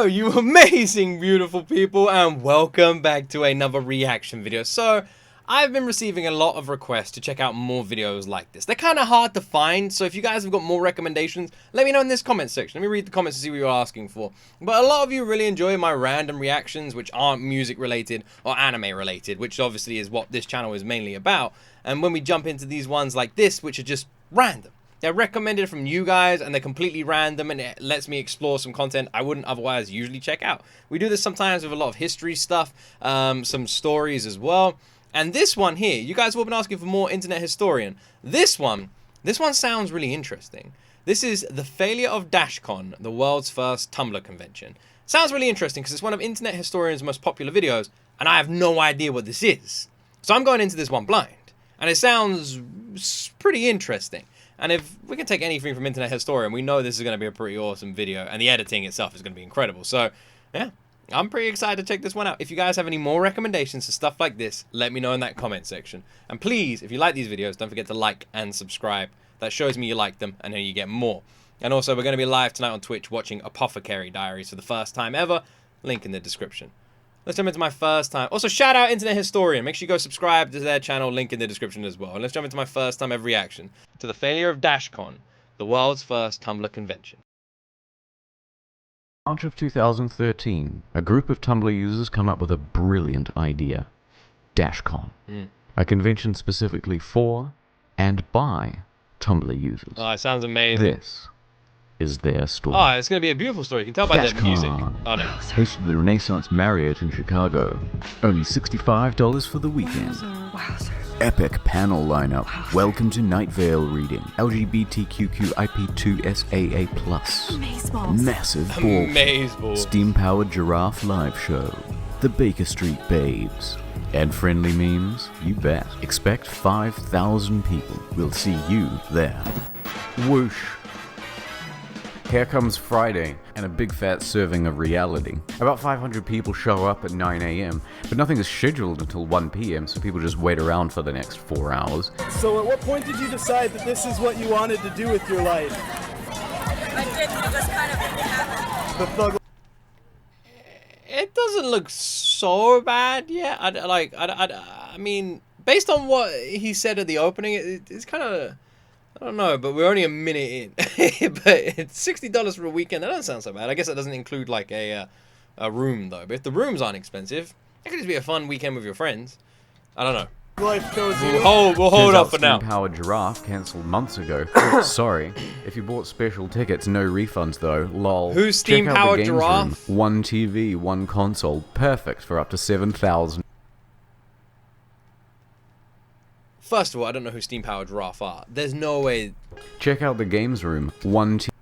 Hello, you amazing, beautiful people, and welcome back to another reaction video. So, I've been receiving a lot of requests to check out more videos like this. They're kind of hard to find, so if you guys have got more recommendations, let me know in this comment section. Let me read the comments to see what you're asking for. But a lot of you really enjoy my random reactions, which aren't music related or anime related, which obviously is what this channel is mainly about. And when we jump into these ones like this, which are just random, they're recommended from you guys, and they're completely random, and it lets me explore some content I wouldn't otherwise usually check out. We do this sometimes with a lot of history stuff, some stories as well. And this one here, you guys have all been asking for more Internet Historian. This one sounds really interesting. This is the Failure of Dashcon, the world's first Tumblr convention. Sounds really interesting because it's one of Internet Historian's most popular videos, and I have no idea what this is. So I'm going into this one blind, and it sounds pretty interesting. And if we can take anything from Internet Historian, we know this is going to be a pretty awesome video, and the editing itself is going to be incredible. So, yeah, I'm pretty excited to check this one out. If you guys have any more recommendations for stuff like this, let me know in that comment section. And please, if you like these videos, don't forget to like and subscribe. That shows me you like them, and then you get more. And also, we're going to be live tonight on Twitch watching Apothecary Diaries for the first time ever. Link in the description. Let's jump into my first time. Also, shout out Internet Historian. Make sure you go subscribe to their channel. Link in the description as well. And let's jump into my first time ever reaction to the Failure of Dashcon, the world's first Tumblr convention. March of 2013, a group of Tumblr users come up with a brilliant idea. Dashcon. A convention specifically for and by Tumblr users. Oh, it sounds amazing. This is their story. Oh, it's going to be a beautiful story. You can tell by their music. Oh, no. Hosted the Renaissance Marriott in Chicago. Only $65 for the weekend. Epic panel lineup. Welcome to Night Vale reading. LGBTQIP2SAA+. Massive ball. Steam-powered giraffe live show. The Baker Street Babes. And friendly memes? You bet. Expect 5,000 people. We'll see you there. Whoosh. Here comes Friday, and a big fat serving of reality. About 500 people show up at 9 AM, but nothing is scheduled until 1 PM, so people just wait around for the next 4 hours. So at what point did you decide that this is what you wanted to do with your life? I didn't, it just kind of happened. The thug. It doesn't look so bad yet. I mean, based on what he said at the opening, it's kind of... I don't know, but we're only a minute in. But it's $60 for a weekend. That doesn't sound so bad. I guess that doesn't include like a room though. But if the rooms aren't expensive, it could just be a fun weekend with your friends. I don't know. Life chose you. We'll hold up for now. Steam-powered giraffe cancelled months ago. Sorry, if you bought special tickets, no refunds though. Lol. Who's steam-powered giraffe? Room. 1 TV, 1 console, perfect for up to 7,000. First of all, I don't know who steam-powered giraffe are. There's no way. Check out the games room.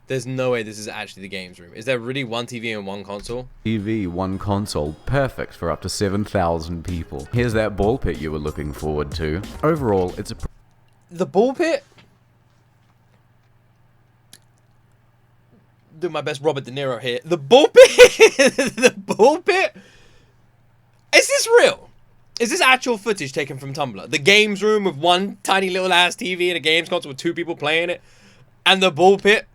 There's no way this is actually the games room. Is there really 1 TV and 1 console? TV, 1 console, perfect for up to 7,000 people. Here's that ball pit you were looking forward to. Overall, it's a... The ball pit? Do my best Robert De Niro here. The ball pit? The ball pit? Is this real? Is this actual footage taken from Tumblr? The games room with 1 tiny little ass TV and a games console with 2 people playing it? And the ball pit?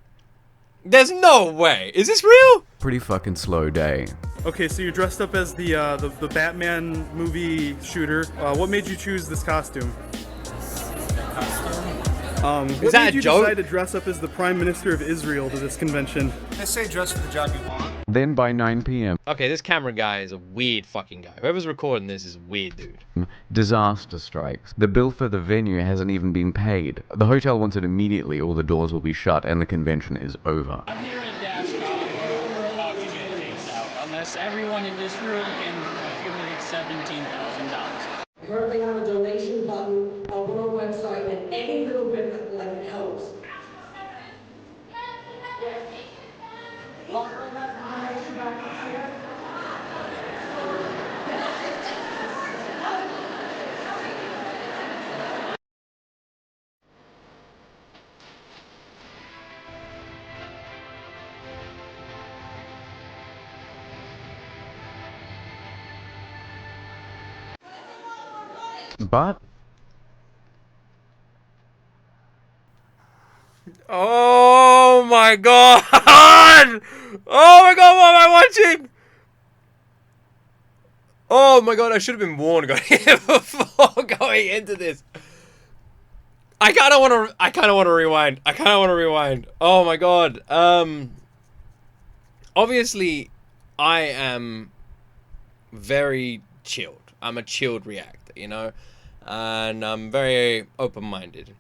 There's no way. Is this real? Pretty fucking slow day. Okay, so you're dressed up as the Batman movie shooter. What made you choose this costume? What that made you a joke? decide to dress up as the Prime Minister of Israel to this convention? They say dress for the job you want. Then by 9 PM, Okay, this camera guy is a weird fucking guy. Whoever's recording this is a weird dude. disaster strikes. The bill for the venue hasn't even been paid. The hotel wants it immediately or the doors will be shut and the convention is over. I'm here at Dashcon. We're about to get takes out. Unless everyone in this room can accumulate $17,000. Currently on a donation button on our website, and any little bit helps. But Oh my god! Oh my god, what am I watching? Oh my god, I should have been warned before going into this. I kind of want to rewind. Oh my god. Obviously, I am very chilled. I'm a chilled reactor, you know? And I'm very open-minded.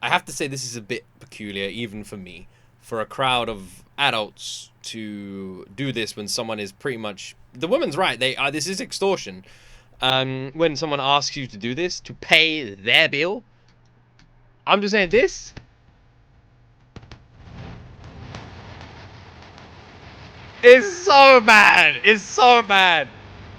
I have to say this is a bit peculiar, even for me, for a crowd of adults to do this when someone is pretty much... The woman's right. This is extortion. When someone asks you to do this, to pay their bill, I'm just saying this... It's so bad. It's so bad.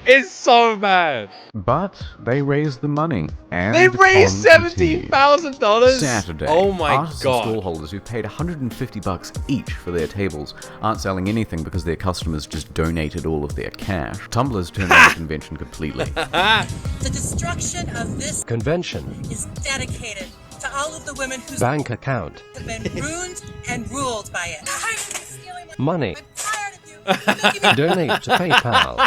It's so bad. But they raised the money, and they raised $17,000. Saturday, oh my artists god! And stallholders who paid $150 each for their tables aren't selling anything because their customers just donated all of their cash. Tumblr's turned down the convention completely. The destruction of this convention is dedicated to all of the women whose bank account have been ruined and ruled by it. Money. I'm tired of you. Donate to PayPal.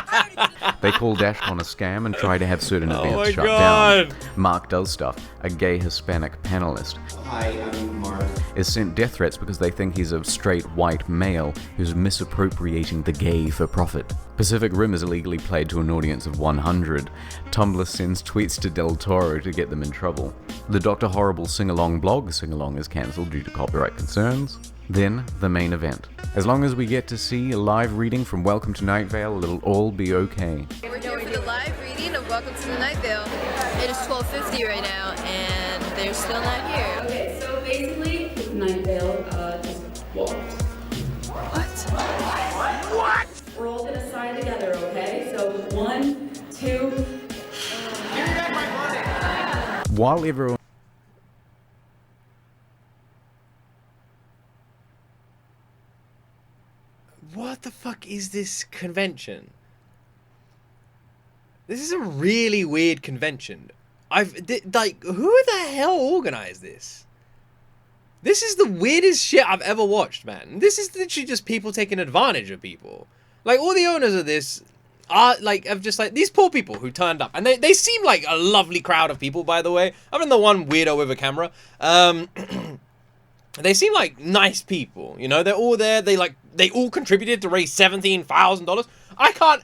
They call Dashcon a scam and try to have certain Oh events my shut God. down. Mark Does Stuff, a gay Hispanic panelist, Hi, I'm Mark. is sent death threats because they think he's a straight white male who's misappropriating the gay for profit. Pacific Rim is illegally played to an audience of 100. Tumblr sends tweets to Del Toro to get them in trouble. The Dr. Horrible sing-along blog sing-along is cancelled due to copyright concerns. Then, the main event. As long as we get to see a live reading from Welcome to Night Vale, it'll all be okay. We're here for the live reading of Welcome to the Night Vale. It is 12:50 right now, and they're still not here. Okay, so basically, Night Vale just walked. What? We're all gonna sign together, okay? So 1, 2. While everyone... What the fuck is this convention? This is a really weird convention. Like, who the hell organized this? This is the weirdest shit I've ever watched, man. This is literally just people taking advantage of people. Like, all the owners of this are, like, of just, like, these poor people who turned up. And they seem like a lovely crowd of people, by the way. Other than the one weirdo with a camera. They seem like nice people, you know? They're all there. They all contributed to raise $17,000. I can't...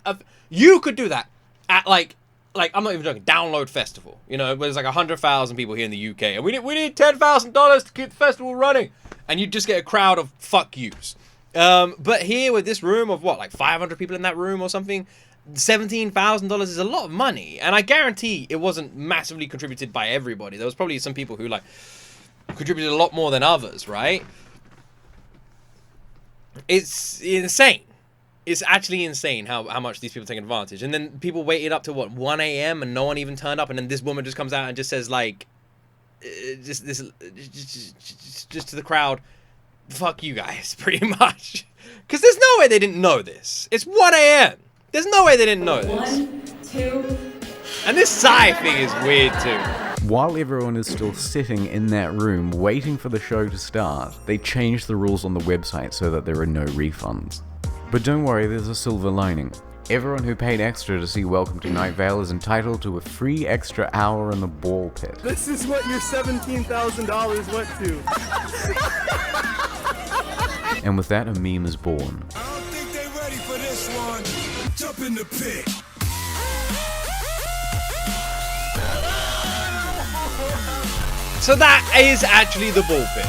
You could do that at, like, I'm not even joking, Download Festival. You know, there's like 100,000 people here in the UK. And we need $10,000 to keep the festival running. And you just get a crowd of fuck yous. But here with this room of what, like 500 people in that room or something, $17,000 is a lot of money. And I guarantee it wasn't massively contributed by everybody. There was probably some people who, like, contributed a lot more than others, right? It's insane. It's actually insane how much these people take advantage. And then people waited up to what, 1 a.m. and no one even turned up, and then this woman just comes out and just says, like, just to the crowd, fuck you guys, pretty much. Because there's no way they didn't know this. It's 1 a.m. There's no way they didn't know this. 1, 2. And this Psy thing is weird too. While everyone is still sitting in that room waiting for the show to start, they changed the rules on the website so that there are no refunds. But don't worry, there's a silver lining. Everyone who paid extra to see Welcome to Night Vale is entitled to a free extra hour in the ball pit. This is what your $17,000 went to. And with that, a meme is born. I don't think they ready for this one. Jump in the pit. So that is actually the ball pit.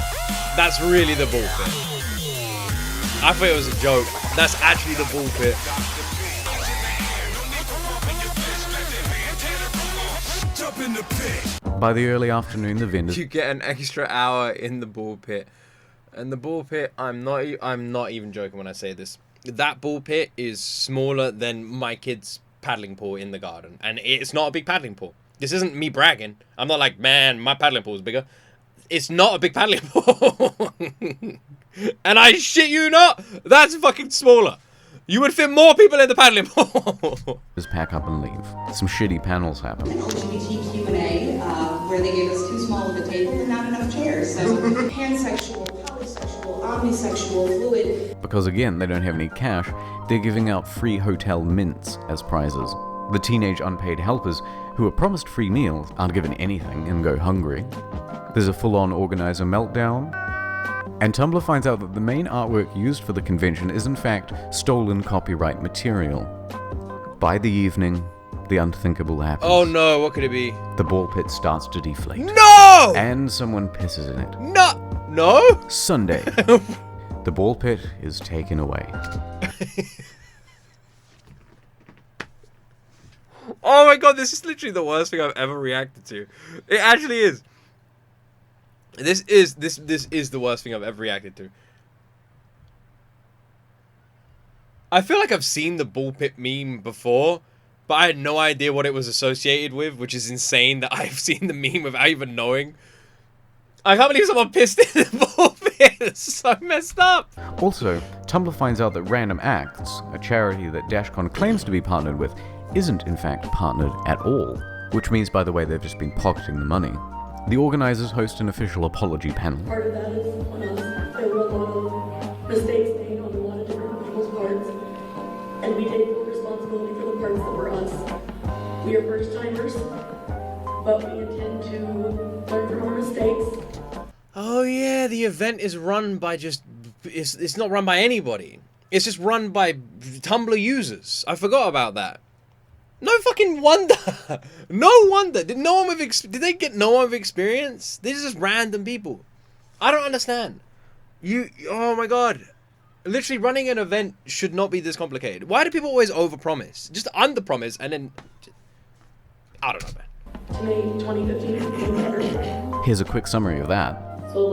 That's really the ball pit. I thought it was a joke. That's actually the ball pit. By the early afternoon, the vendors... You get an extra hour in the ball pit. And the ball pit, I'm not even joking when I say this. That ball pit is smaller than my kid's paddling pool in the garden. And it's not a big paddling pool. This isn't me bragging. I'm not like, man, my paddling pool is bigger. It's not a big paddling pool. And I shit you not, that's fucking smaller. You would fit more people in the paddling pool. Just pack up and leave. Some shitty panels happen. LGBT Q&A, where they gave us too small of a table and not enough chairs. So pansexual, polysexual, omnisexual, fluid. Because again, they don't have any cash, they're giving out free hotel mints as prizes. The teenage unpaid helpers, who are promised free meals, aren't given anything and go hungry. There's a full-on organizer meltdown. And Tumblr finds out that the main artwork used for the convention is in fact stolen copyright material. By the evening, the unthinkable happens. Oh no, what could it be? The ball pit starts to deflate. No! And someone pisses in it. No? Sunday. The ball pit is taken away. Oh my god, this is literally the worst thing I've ever reacted to. It actually is. This is the worst thing I've ever reacted to. I feel like I've seen the ball pit meme before, but I had no idea what it was associated with, which is insane that I've seen the meme without even knowing. I can't believe someone pissed in the ball pit. It's so messed up. Also, Tumblr finds out that Random Acts, a charity that Dashcon claims to be partnered with, isn't in fact partnered at all, which means, by the way, they've just been pocketing the money. The organizers host an official apology panel. Part of that is on us. There were a lot of mistakes made on a lot of different people's parts, and we take full responsibility for the parts that were us. We are first timers, but we intend to learn from our mistakes. Oh yeah, the event is run by it's not run by anybody. It's just run by Tumblr users. I forgot about that. No fucking wonder. No wonder. Did they get no one with experience? These are just random people. I don't understand. Oh my god. Literally running an event should not be this complicated. Why do people always overpromise? Just underpromise and then I don't know, man. To make 2015 better. Here's a quick summary of that. So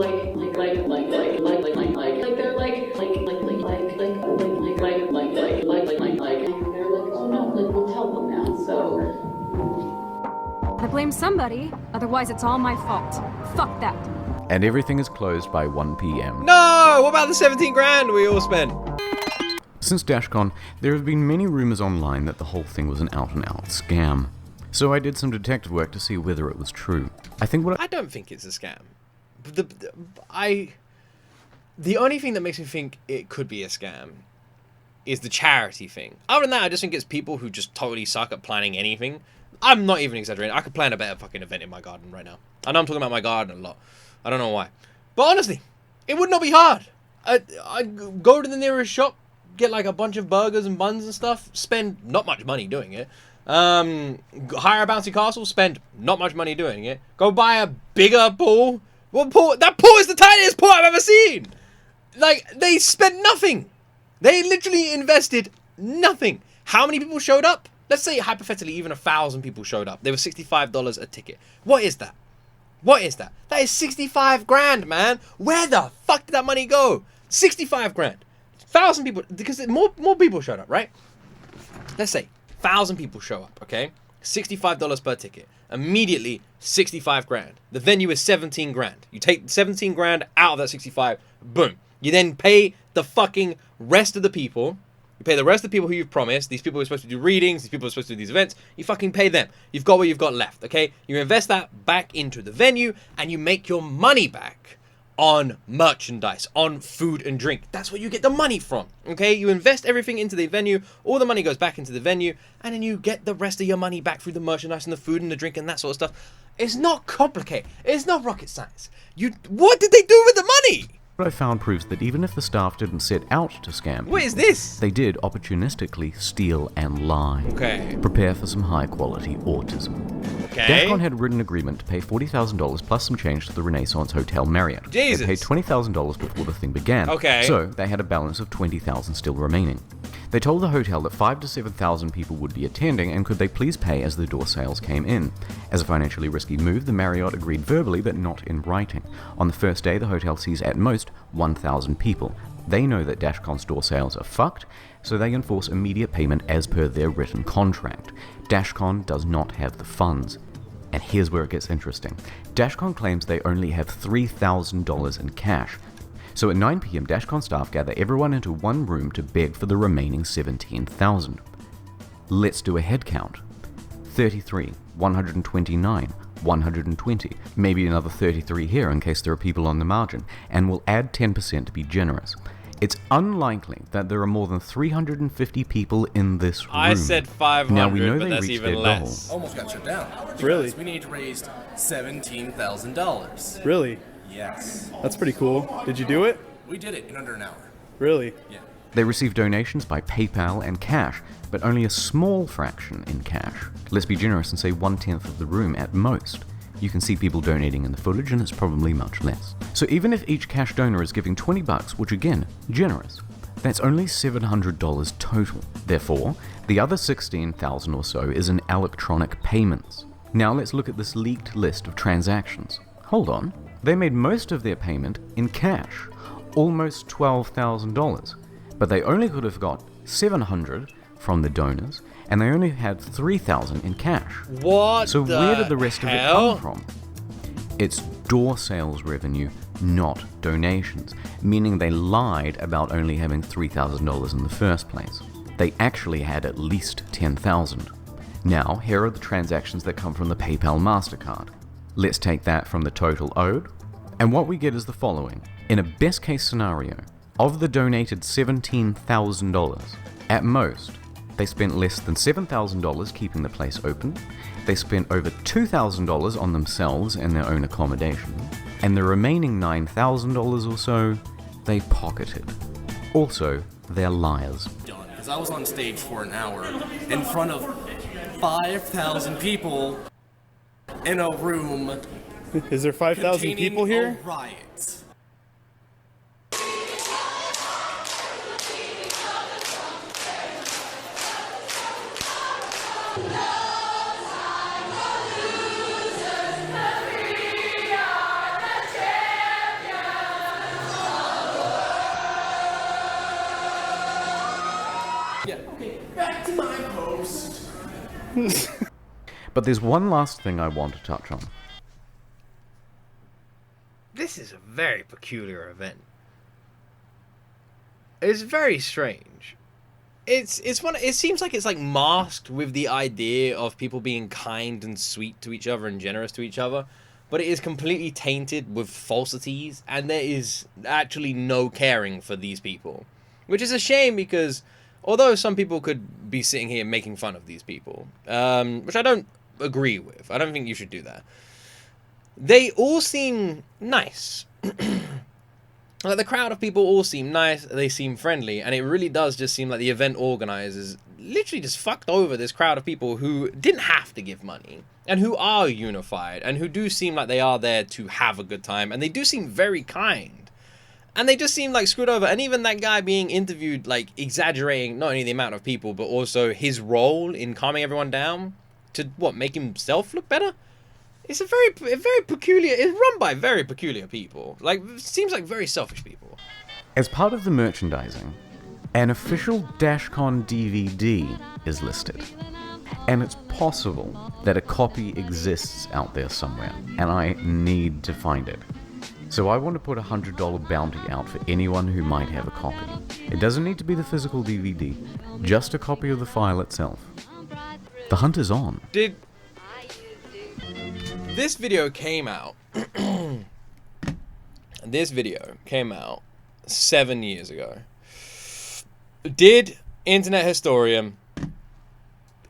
we'll tell them now, so. I blame somebody, otherwise it's all my fault. Fuck that. And everything is closed by 1 p.m. No! What about the 17 grand we all spent? Since Dashcon, there have been many rumors online that the whole thing was an out-and-out scam. So I did some detective work to see whether it was true. I don't think it's a scam. The only thing that makes me think it could be a scam is the charity thing. Other than that, I just think it's people who just totally suck at planning anything. I'm not even exaggerating. I could plan a better fucking event in my garden right now. I know I'm talking about my garden a lot. I don't know why. But honestly, it would not be hard. I go to the nearest shop, get like a bunch of burgers and buns and stuff, spend not much money doing it. Hire a bouncy castle, spend not much money doing it. Go buy a bigger pool. What pool? That pool is the tiniest pool I've ever seen. Like, they spent nothing. They literally invested nothing. How many people showed up? Let's say hypothetically even 1,000 people showed up. They were $65 a ticket. What is that? What is that? That is 65 grand, man. Where the fuck did that money go? 65 grand. 1,000 people, because more people showed up, right? Let's say 1,000 people show up, okay? $65 per ticket. Immediately 65 grand. The venue is 17 grand. You take 17 grand out of that 65, boom. You then pay the fucking rest of the people. You pay the rest of the people who you've promised. These people are supposed to do readings. These people are supposed to do these events. You fucking pay them. You've got what you've got left, okay? You invest that back into the venue and you make your money back on merchandise, on food and drink. That's where you get the money from, okay? You invest everything into the venue. All the money goes back into the venue and then you get the rest of your money back through the merchandise and the food and the drink and that sort of stuff. It's not complicated. It's not rocket science. What did they do with the money? What I found proves that even if the staff didn't set out to scam people, what is this? They did opportunistically steal and lie. Okay. Prepare for some high-quality autism. Okay. Dashcon had a written agreement to pay $40,000 plus some change to the Renaissance Hotel Marriott. Jesus. They paid $20,000 before the thing began. Okay. So they had a balance of $20,000 still remaining. They told the hotel that 5,000 to 7,000 people would be attending and could they please pay as the door sales came in. As a financially risky move, the Marriott agreed verbally but not in writing. On the first day, the hotel sees at most 1,000 people. They know that Dashcon's door sales are fucked, so they enforce immediate payment as per their written contract. Dashcon does not have the funds. And here's where it gets interesting. Dashcon claims they only have $3,000 in cash. So at 9 p.m, Dashcon staff gather everyone into one room to beg for the remaining 17,000. Let's do a head count. 33, 129, 120, maybe another 33 here in case there are people on the margin, and we'll add 10% to be generous. It's unlikely that there are more than 350 people in this room. I said 500, now, we know but they that's reached even their less. goal. Almost got shut down. Really? We need to raise $17,000. Really? Yes. That's pretty cool. Did you do it? We did it in under an hour. Really? Yeah. They received donations by PayPal and cash, but only a small fraction in cash. Let's be generous and say 1/10 of the room at most. You can see people donating in the footage, and it's probably much less. So even if each cash donor is giving $20, which again, generous, that's only $700 total. Therefore, the other $16,000 or so is in electronic payments. Now let's look at this leaked list of transactions. Hold on. They made most of their payment in cash, almost $12,000, but they only could have got $700 from the donors, and they only had $3,000 in cash. What? So where did the rest of it come from? It's door sales revenue, not donations, meaning they lied about only having $3,000 in the first place. They actually had at least $10,000. Now, here are the transactions that come from the PayPal MasterCard. Let's take that from the total owed, and what we get is the following. In a best case scenario, of the donated $17,000, at most, they spent less than $7,000 keeping the place open, they spent over $2,000 on themselves and their own accommodation, and the remaining $9,000 or so, they pocketed. Also, they're liars. Because I was on stage for an hour in front of 5,000 people in a room. Is there 5,000 people here? A riot. Back to my post. But there's one last thing I want to touch on. This is a very peculiar event. It's very strange. It seems like it's like masked with the idea of people being kind and sweet to each other and generous to each other, but it is completely tainted with falsities, and there is actually no caring for these people. Which is a shame, because although some people could be sitting here making fun of these people, which I don't agree with. I don't think you should do that. They all seem nice. Like, the crowd of people all seem nice, they seem friendly, and it really does just seem like the event organizers literally just fucked over this crowd of people who didn't have to give money, and who are unified, and who do seem like they are there to have a good time, and they do seem very kind. And they just seem like screwed over. And even that guy being interviewed, like, exaggerating not only the amount of people, but also his role in calming everyone down to, what, make himself look better? It's a very peculiar, it's run by very peculiar people. Like, it seems like very selfish people. As part of the merchandising, an official Dashcon DVD is listed. And it's possible that a copy exists out there somewhere, and I need to find it. So I want to put a $100 bounty out for anyone who might have a copy. It doesn't need to be the physical DVD, just a copy of the file itself. The hunt is on. This video came out. This video came out 7 years ago. Did Internet Historian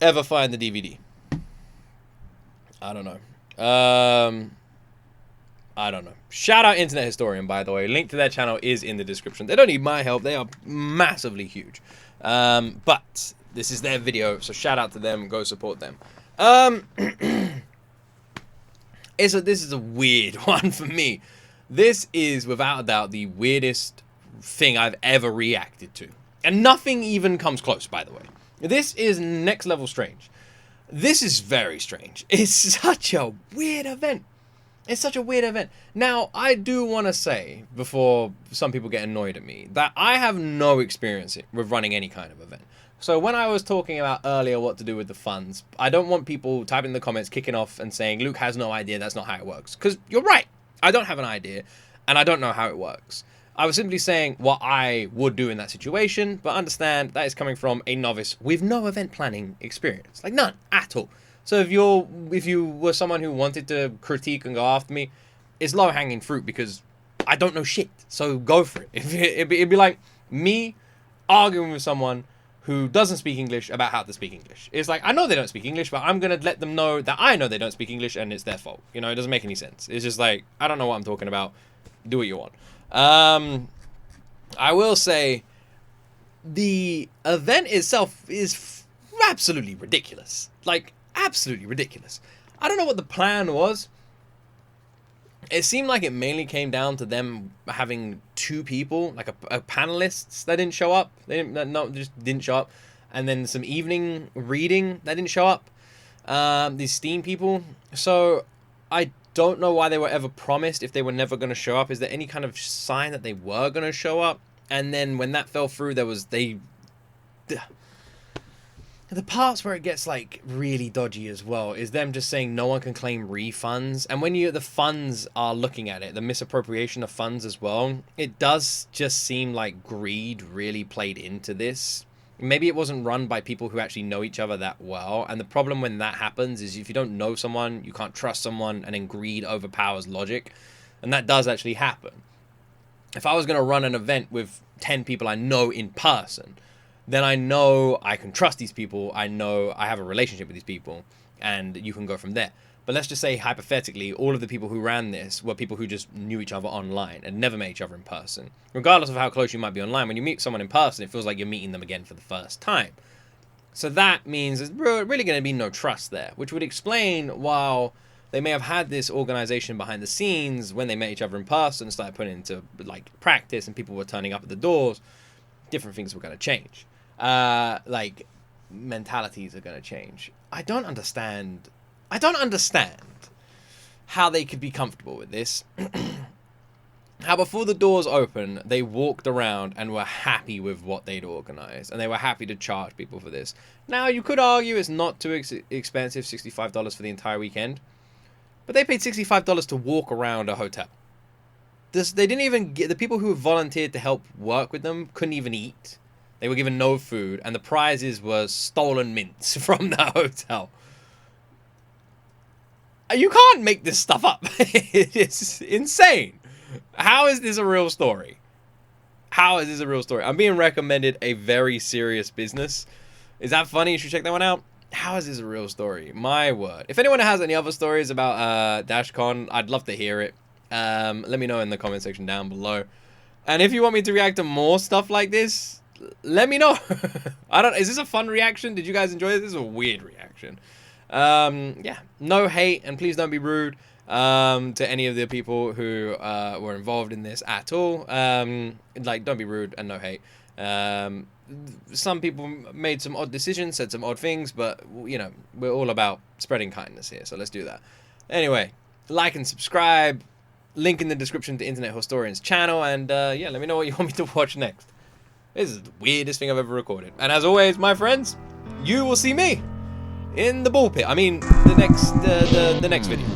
ever find the DVD? I don't know. I don't know. Shout out Internet Historian, by the way. Link to their channel is in the description. They don't need my help. They are massively huge. But this is their video, so shout out to them. Go support them. This is a weird one for me. This is, without a doubt, the weirdest thing I've ever reacted to. And nothing even comes close, by the way. This is next level strange. This is very strange. It's such a weird event. It's such a weird event. Now, I do want to say, before some people get annoyed at me, that I have no experience with running any kind of event. So when I was talking about earlier what to do with the funds, I don't want people typing in the comments, kicking off and saying, Luke has no idea, that's not how it works. Because you're right. I don't have an idea, and I don't know how it works. I was simply saying what I would do in that situation, but understand that is coming from a novice with no event planning experience. Like, none at all. So if you were someone who wanted to critique and go after me, it's low hanging fruit because I don't know shit. So go for it. It'd be like me arguing with someone who doesn't speak English about how to speak English. It's like, I know they don't speak English, but I'm going to let them know that I know they don't speak English and it's their fault. You know, it doesn't make any sense. It's just like, I don't know what I'm talking about. Do what you want. I will say the event itself is absolutely ridiculous. Like, absolutely ridiculous. I don't know what the plan was. It seemed like it mainly came down to them having two people, like a panelists that didn't show up. Just didn't show up. And then some evening reading that didn't show up. These Steam people. So I don't know why they were ever promised if they were never going to show up. Is there any kind of sign that they were going to show up? And then when that fell through, the parts where it gets like really dodgy as well is them just saying no one can claim refunds. And when the funds are looking at it, the misappropriation of funds as well, it does just seem like greed really played into this. Maybe it wasn't run by people who actually know each other that well. And the problem when that happens is if you don't know someone, you can't trust someone, and then greed overpowers logic. And that does actually happen. If I was going to run an event with 10 people I know in person, then I know I can trust these people. I know I have a relationship with these people, and you can go from there. But let's just say, hypothetically, all of the people who ran this were people who just knew each other online and never met each other in person. Regardless of how close you might be online, when you meet someone in person, it feels like you're meeting them again for the first time. So that means there's really going to be no trust there, which would explain why they may have had this organization behind the scenes when they met each other in person, started putting it into like practice, and people were turning up at the doors. Different things were going to change. Like mentalities are going to change. I don't understand how they could be comfortable with this. How before the doors open, they walked around and were happy with what they'd organized, and they were happy to charge people for this. Now, you could argue it's not too expensive, $65 for the entire weekend, but they paid $65 to walk around a hotel. They didn't even get, the people who volunteered to help work with them couldn't even eat. They were given no food, and the prizes were stolen mints from the hotel. You can't make this stuff up. It's insane. How is this a real story? How is this a real story? I'm being recommended A Very Serious Business. Is that funny? You should check that one out. How is this a real story? My word. If anyone has any other stories about Dashcon, I'd love to hear it. Let me know in the comment section down below. And if you want me to react to more stuff like this, let me know. Is this a fun reaction? Did you guys enjoy it? This is a weird reaction. Yeah, no hate, and please don't be rude to any of the people who were involved in this at all. Like, don't be rude and no hate. Some people made some odd decisions, said some odd things, but you know, we're all about spreading kindness here, so let's do that. Anyway, like and subscribe. Link in the description to Internet Historian's channel, and yeah, let me know what you want me to watch next. This is the weirdest thing I've ever recorded. And as always, my friends, you will see me in the bull pit. I mean, the next video.